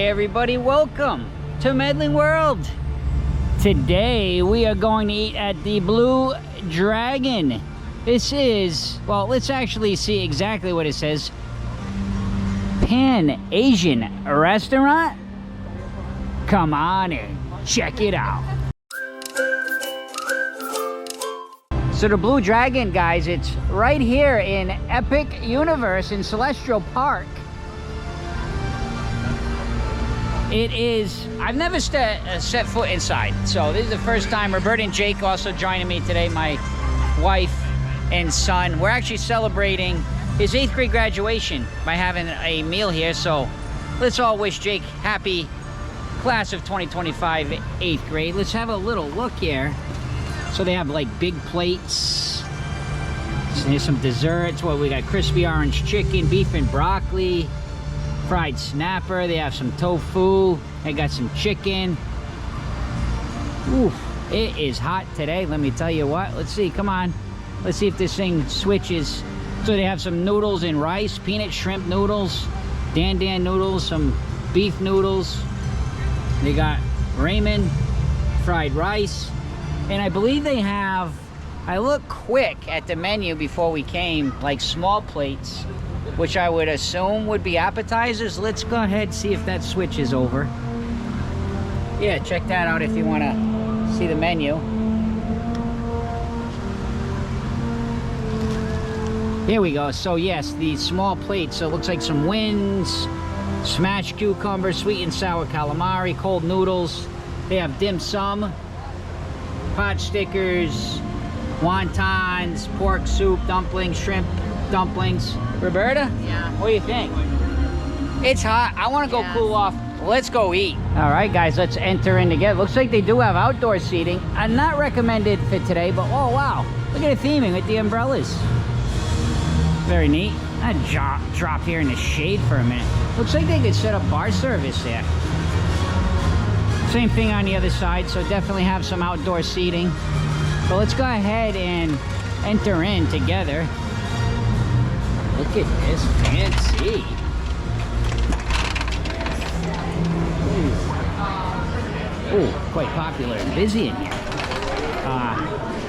Hey everybody, welcome to Medling World. Today we are going to eat at the Blue Dragon. This is, well, let's actually see exactly what it says. Pan Asian restaurant? Come on in, check it out. So the Blue Dragon, guys, it's right here in Epic Universe in Celestial Park. It is, I've never set foot inside, so this is the first time. Roberta and Jake also joining me today, my wife and son. We're actually celebrating his 8th grade graduation by having a meal here, so let's all wish Jake happy class of 2025 8th grade. Let's have a little look here. So they have like big plates. So here's some desserts. Well, we got crispy orange chicken, beef and broccoli, fried snapper. They have some tofu. They got some chicken. Ooh, it is hot today. Let me tell you what. Let's see. Come on. Let's see if this thing switches. So they have some noodles and rice, peanut shrimp noodles, dan noodles, some beef noodles. They got ramen, fried rice. And I believe they have, I looked quick at the menu before we came, like small plates, which I would assume would be appetizers. Let's go ahead and see if that switches over. Yeah, check that out if you want to see the menu. Here we go. So yes, the small plates. So it looks like some wings, smashed cucumber, sweet and sour calamari, cold noodles. They have dim sum, pot stickers, wontons, pork soup, dumplings, shrimp dumplings. Roberta? Yeah. What do you think? It's hot. I want to go cool off. Let's go eat. All right, guys, let's enter in together. Looks like they do have outdoor seating. I'm not recommended for today, but oh, wow. Look at the theming with the umbrellas. Very neat. I'd drop here in the shade for a minute. Looks like they could set up bar service there. Same thing on the other side, so definitely have some outdoor seating. So let's go ahead and enter in together. Look at this, fancy. Ooh, quite popular and busy in here.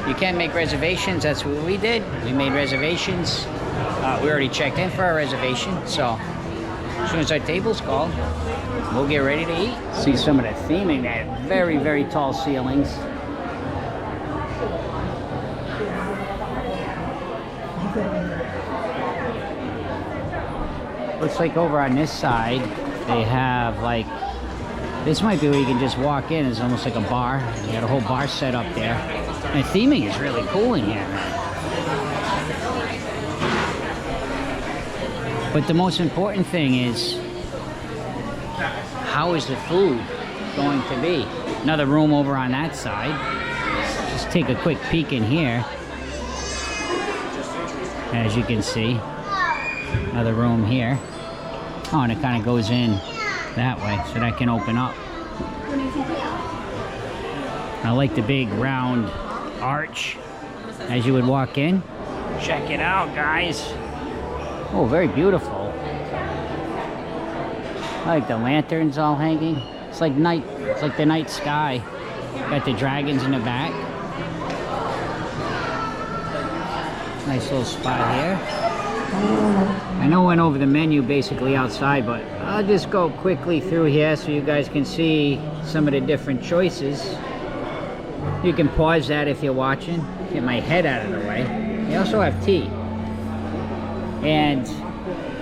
You can make reservations. That's what we did. We made reservations. We already checked in for our reservation, so as soon as our table's called, we'll get ready to eat. See some of the theming. They have very, very tall ceilings. Looks like over on this side, they have like, this might be where you can just walk in. It's almost like a bar. You got a whole bar set up there. And the theming is really cool in here, man. But the most important thing is, how is the food going to be? Another room over on that side. Just take a quick peek in here. As you can see, another room here. Oh, and it kind of goes in that way, so that can open up. I like the big round arch as you would walk in. Check it out, guys. Oh, very beautiful. I like the lanterns all hanging. It's like night. It's like the night sky. Got the dragons in the back. Nice little spot here. I know I went over the menu basically outside, but I'll just go quickly through here so you guys can see some of the different choices. You can pause that if you're watching. Get my head out of the way. They also have tea. And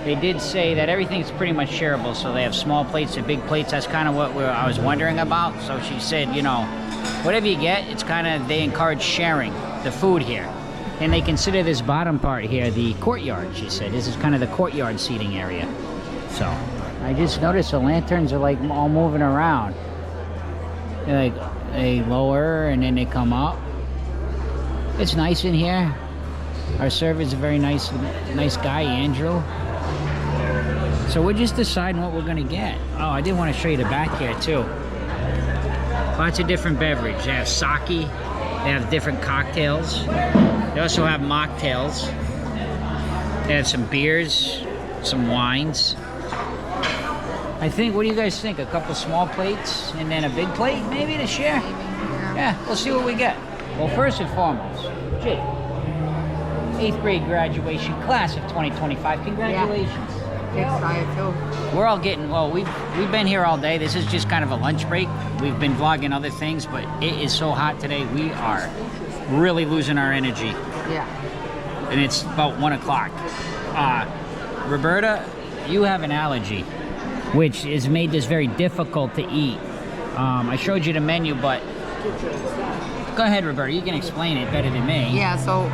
they did say that everything's pretty much shareable, so they have small plates and big plates. That's kind of what I was wondering about. So she said, you know, whatever you get, it's kind of, they encourage sharing the food here. And they consider this bottom part here the courtyard, she said. This is kind of the courtyard seating area. So I just noticed the lanterns are like all moving around. They're like, they lower and then they come up. It's nice in here. Our server is a very nice guy, Andrew. So we're just deciding what we're gonna get. Oh, I did want to show you the back here too. Lots of different beverage. They have sake. They have different cocktails. They also have mocktails. They have some beers, some wines. I think, what do you guys think? A couple small plates and then a big plate maybe to share? Yeah, we'll see what we get. Well, first and foremost, Jake, 8th grade graduation class of 2025. Congratulations. Yeah. Excited too. We're all getting, well, we've been here all day. This is just kind of a lunch break. We've been vlogging other things, but it is so hot today. We are really losing our energy. Yeah. And it's about 1 o'clock. Roberta, you have an allergy, which has made this very difficult to eat. I showed you the menu, but go ahead, Roberta. You can explain it better than me. Yeah, so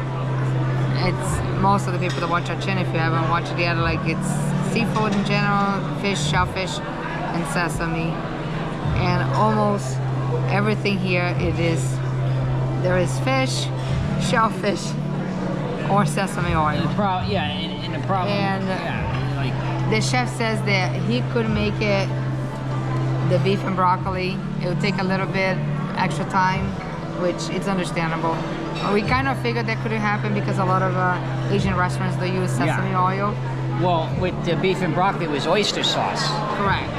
it's most of the people that watch our channel, if you haven't watched it yet, like it's seafood in general, fish, shellfish, and sesame. And almost everything here, there is fish, shellfish, or sesame oil. And the problem, like, the chef says that he could make it, the beef and broccoli, it would take a little bit extra time, which it's understandable. We kind of figured that could happen because a lot of Asian restaurants, they use sesame oil. Well, with the beef and broccoli, it was oyster sauce. Correct.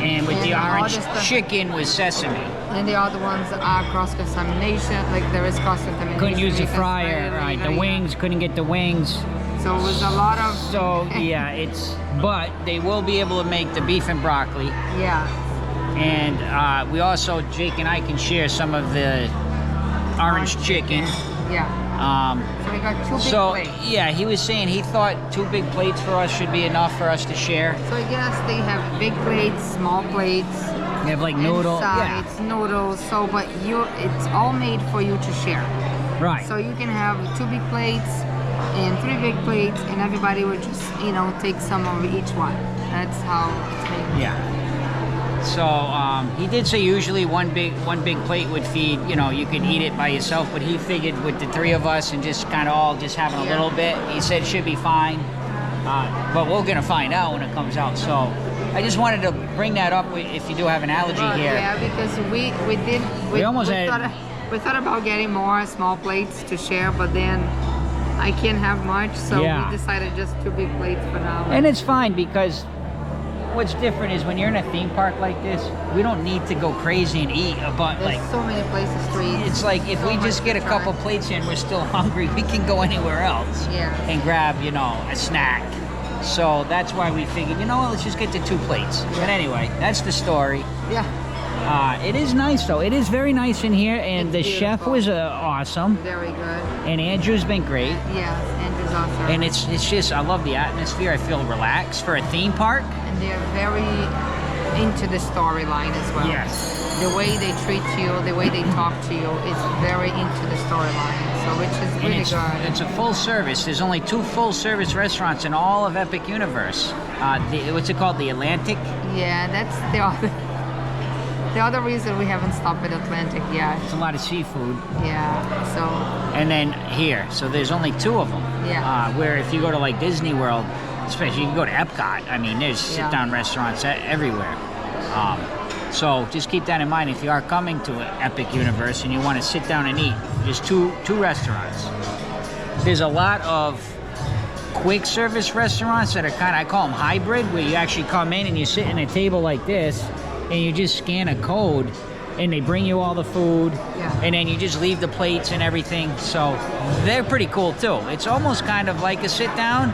And with the orange chicken was sesame. And the other ones are cross-contamination, like there is cross-contamination. Couldn't use the fryer, right? The wings, couldn't get the wings. So it was a lot of... So, yeah, but they will be able to make the beef and broccoli. Yeah. And we also, Jake and I can share some of the orange chicken. Yeah. So we got 2 big plates. Yeah, he was saying he thought 2 big plates for us should be enough for us to share. So I guess they have big plates, small plates. They have like noodles. Sides, noodles. So, but it's all made for you to share. Right. So you can have 2 big plates and 3 big plates, and everybody would just, take some of each one. That's how it's made. Yeah. So he did say usually one big plate would feed, you could eat it by yourself, but he figured with the 3 of us and just kind of all just having a little bit, he said should be fine. But we're gonna find out when it comes out. So I just wanted to bring that up if you do have an allergy here. Yeah, because we thought about getting more small plates to share, but then I can't have much, so we decided just 2 big plates for now. And it's fine because what's different is when you're in a theme park like this, we don't need to go crazy and eat There's so many places to eat. It's like if we just get a couple plates in, we're still hungry, we can go anywhere else and grab, a snack. So that's why we figured, let's just get the 2 plates. Yeah. But anyway, that's the story. Yeah. It is nice though. It is very nice in here, and the chef was awesome. Very good. And Andrew's been great. Yes, Andrew's awesome. And it's just, I love the atmosphere. I feel relaxed for a theme park. And they're very into the storyline as well. Yes. The way they treat you, the way they talk to you is very into the storyline. So which is really good. It's a full service. There's only 2 full service restaurants in all of Epic Universe. What's it called? The Atlantic? Yeah, that's the other reason we haven't stopped at Atlantic yet. It's a lot of seafood. Yeah, so... And then here, so there's only 2 of them. Yeah. Where if you go to like Disney World, especially you can go to Epcot, I mean, there's sit-down restaurants everywhere. So just keep that in mind if you are coming to Epic Universe and you want to sit down and eat. There's two restaurants. There's a lot of quick service restaurants that are kind of, I call them hybrid, where you actually come in and you sit in a table like this and you just scan a code and they bring you all the food and then you just leave the plates and everything. So they're pretty cool too. It's almost kind of like a sit down,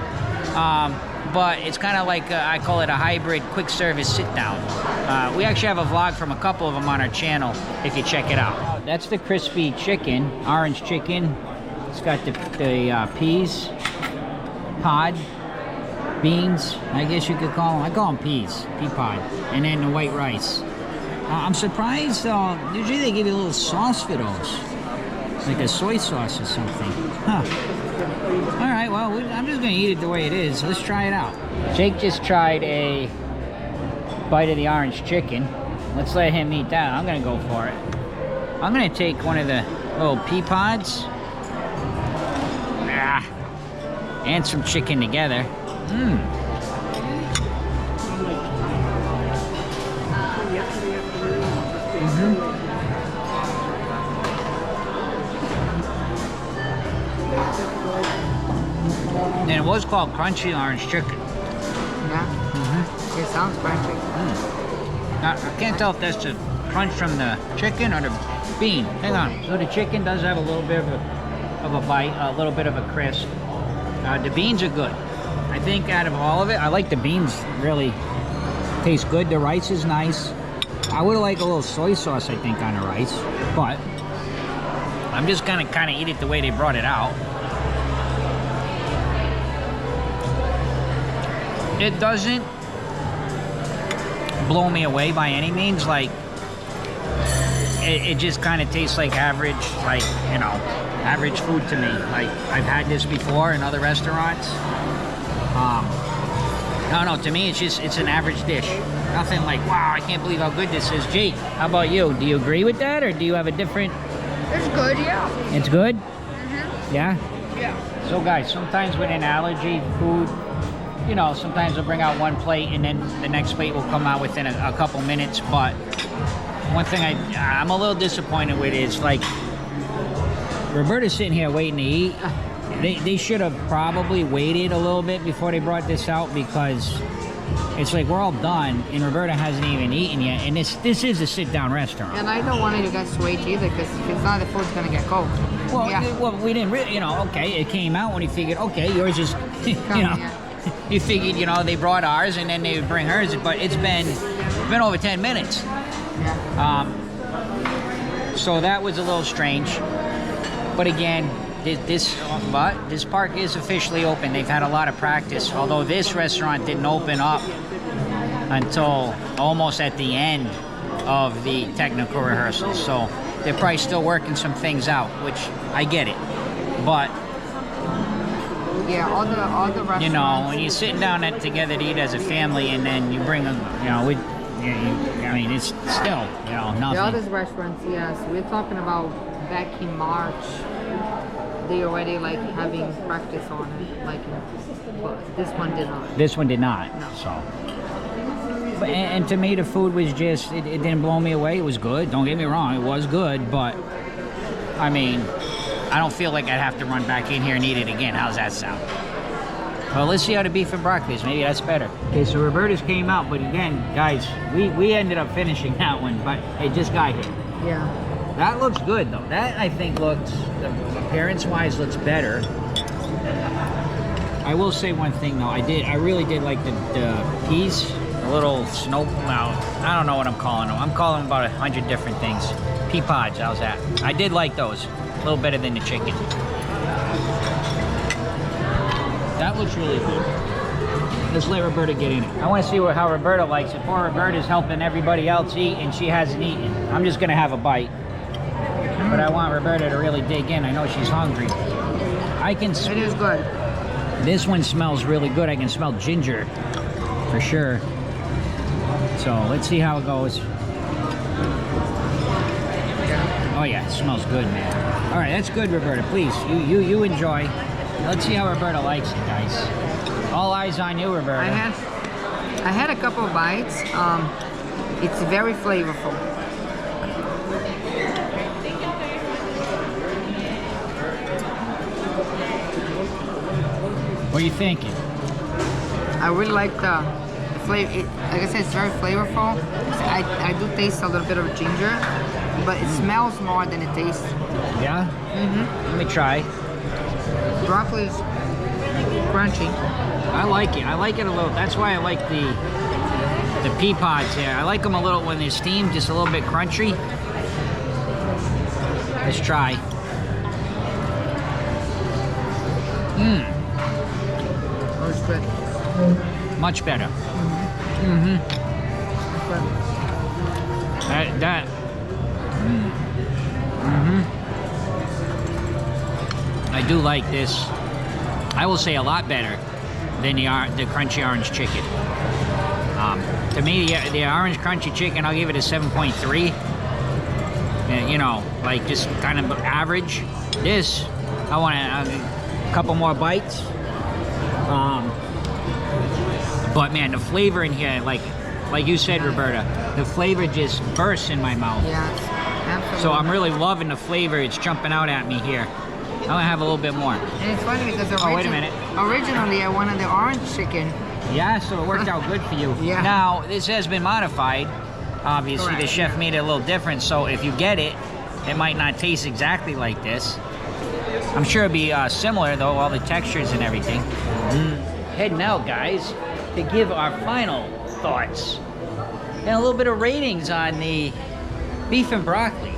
but it's kind of like I call it a hybrid quick service sit down. We actually have a vlog from a couple of them on our channel if you check it out. That's the crispy chicken, orange chicken. It's got the peas, pod, beans, I guess you could call them. I call them peas, pea pod, and then the white rice. I'm surprised, usually they give you a little sauce for those, like a soy sauce or something. Huh. All right, well, I'm just gonna eat it the way it is. Let's try it out. Jake just tried a bite of the orange chicken. Let's let him eat that. I'm gonna go for it. I'm gonna take one of the little pea pods and some chicken together. And it was called crunchy orange chicken. Yeah. It's sounds crunchy. I can't tell if that's the crunch from the chicken or the bean. Hang on. So the chicken does have a little bit of a bite, a little bit of a crisp. The beans are good. I think out of all of it, I like the beans. Really taste good. The rice is nice. I would like a little soy sauce, I think, on the rice, but I'm just gonna kind of eat it the way they brought it out. It doesn't blow me away by any means. Like, it just kind of tastes like average, like, you know, average food to me. Like, I've had this before in other restaurants. I don't know, to me it's an average dish. Nothing like, wow, I can't believe how good this is. Jake, how about you? Do you agree with that, or do you have a different? It's good, yeah. It's good? Mm-hmm. Yeah? Yeah. So guys, sometimes with an allergy food, you know, sometimes they'll bring out one plate and then the next plate will come out within a couple minutes. But one thing I'm a little disappointed with is, like, Roberta's sitting here waiting to eat. They should have probably waited a little bit before they brought this out, because it's like we're all done and Roberta hasn't even eaten yet, and this is a sit-down restaurant. And I don't want you guys to wait either, because if it's not, the food's gonna get cold. Well, yeah. well, we didn't really, you know. Okay, it came out when he figured, okay, yours is, you know, you figured, you know, they brought ours and then they would bring hers, but it's been over 10 minutes. Yeah. So that was a little strange, but again, this park is officially open. They've had a lot of practice, although this restaurant didn't open up until almost at the end of the technical rehearsals. So they're probably still working some things out, which I get it. But yeah, all the restaurants. you know, when you're sitting down together to eat as a family, and then you bring them, you know, I mean, it's still, you know, nothing. The other restaurants, yes, we're talking about back in March. They already like having practice on it, like, but this one did not. This one did not. No. So, but and to me, the food was just, it didn't blow me away. It was good. Don't get me wrong, it was good. But I mean, I don't feel like I'd have to run back in here and eat it again. How's that sound? Well, let's see how the beef and broccoli is. Maybe that's better. Okay, so Roberta's came out, but again, guys, we ended up finishing that one, but it just got here. Yeah. That looks good though. That, I think, looks, appearance-wise, looks better. I will say one thing though. I really did like the peas, the little snow. Now, I don't know what I'm calling them. I'm calling them about 100 different things. Pea pods. How's that? I did like those. A little better than the chicken. That looks really good. Let's let Roberta get in it. I want to see how Roberta likes it. Poor Roberta's helping everybody else eat, and she hasn't eaten. I'm just gonna have a bite. But I want Roberta to really dig in. I know she's hungry. It is good. This one smells really good. I can smell ginger for sure. So let's see how it goes. Oh yeah, it smells good, man. All right, that's good, Roberta. Please, you enjoy. Let's see how Roberta likes it, guys. All eyes on you, Roberta. I had a couple of bites. It's very flavorful. What are you thinking? I really like the flavor. Like I said, it's very flavorful. I do taste a little bit of ginger, but it smells more than it tastes. Yeah? Mm-hmm. Let me try. Broccoli is crunchy. I like it. I like it a little. That's why I like the pea pods here. I like them a little when they're steamed, just a little bit crunchy. Let's try. Mmm. Oh, it's good. Much better. Mm-hmm. That. Mm-hmm. I do like this. I will say a lot better than the crunchy orange chicken. To me, the orange crunchy chicken, I'll give it a 7.3. You know, like just kind of average. This, I want a couple more bites. But man, the flavor in here, like you said, Roberta, the flavor just bursts in my mouth. Yeah, absolutely. So I'm really loving the flavor. It's jumping out at me here. I'm gonna have a little bit more. And it's funny because wait a minute. Originally, I wanted the orange chicken, Yeah, so it worked out good for you. Yeah. Now, this has been modified. Obviously, the Correct, chef yeah. made it a little different, so if you get it, it might not taste exactly like this. I'm sure it'd be similar, though, all the textures and everything. Heading out, guys, to give our final thoughts and a little bit of ratings on the beef and broccoli.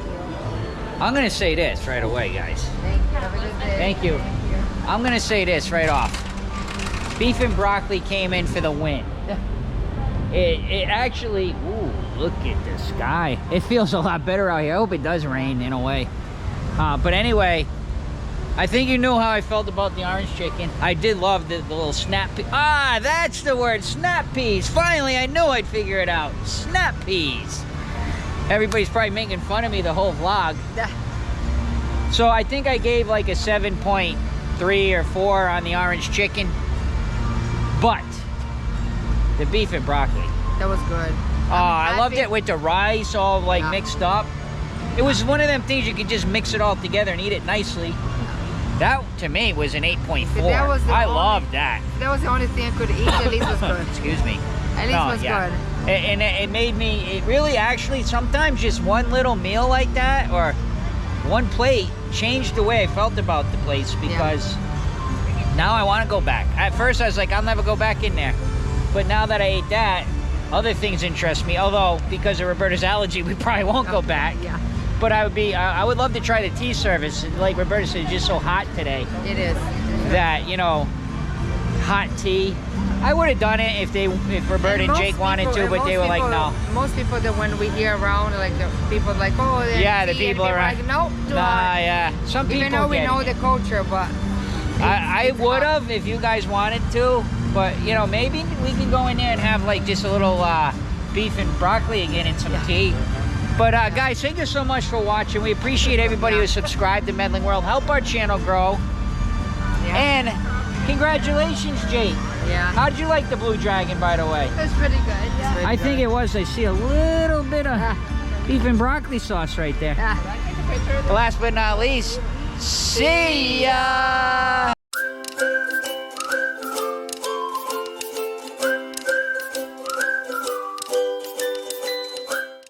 I'm gonna say this right away, guys. Thank you. Have a good day. Thank you. I'm gonna say this right off. Beef and broccoli came in for the win. It actually, ooh, look at the sky. It feels a lot better out here. I hope it does rain in a way. But anyway, I think you knew how I felt about the orange chicken. I did love the little snap peas. Ah, that's the word, snap peas. Finally, I knew I'd figure it out. Snap peas. Everybody's probably making fun of me the whole vlog. So I think I gave like a 7.3 or 4 on the orange chicken. But the beef and broccoli. That was good. Oh, I loved it with the rice all like Yeah. mixed up. It was one of them things you could just mix it all together and eat it nicely. That to me was an 8.4. That was the I only- loved that. That was the only thing I could eat. At least was good. Excuse me. At least was good. And it made me, it really actually, sometimes just one little meal like that or one plate changed the way I felt about the place because now I want to go back. At first I was like, I'll never go back in there. But now that I ate that, other things interest me. Although, because of Roberta's allergy, we probably won't go back. Yeah, But I would love to try the tea service. Like Roberta said, it's just so hot today it is. that, you know, hot tea. I would have done it if Roberta and most Jake wanted people- to, but they were like, no. Most people that when we hear around, like the people like, oh, Yeah, the tea, and people people around. Like, no, too Nah, hot. yeah. Some people Even though we get know it. the culture, but I it's would hot. have if you guys wanted to, but you know, maybe we can go in there and have like just a little beef and broccoli again and some tea. But guys, thank you so much for watching. We appreciate everybody who subscribed to Medling World. Help our channel grow. Yeah. And congratulations, Jake. Yeah. How did you like the Blue Dragon, by the way? It's pretty good. Yeah. I think it was. I see a little bit of beef and broccoli sauce right there. Yeah. Last but not least, see ya!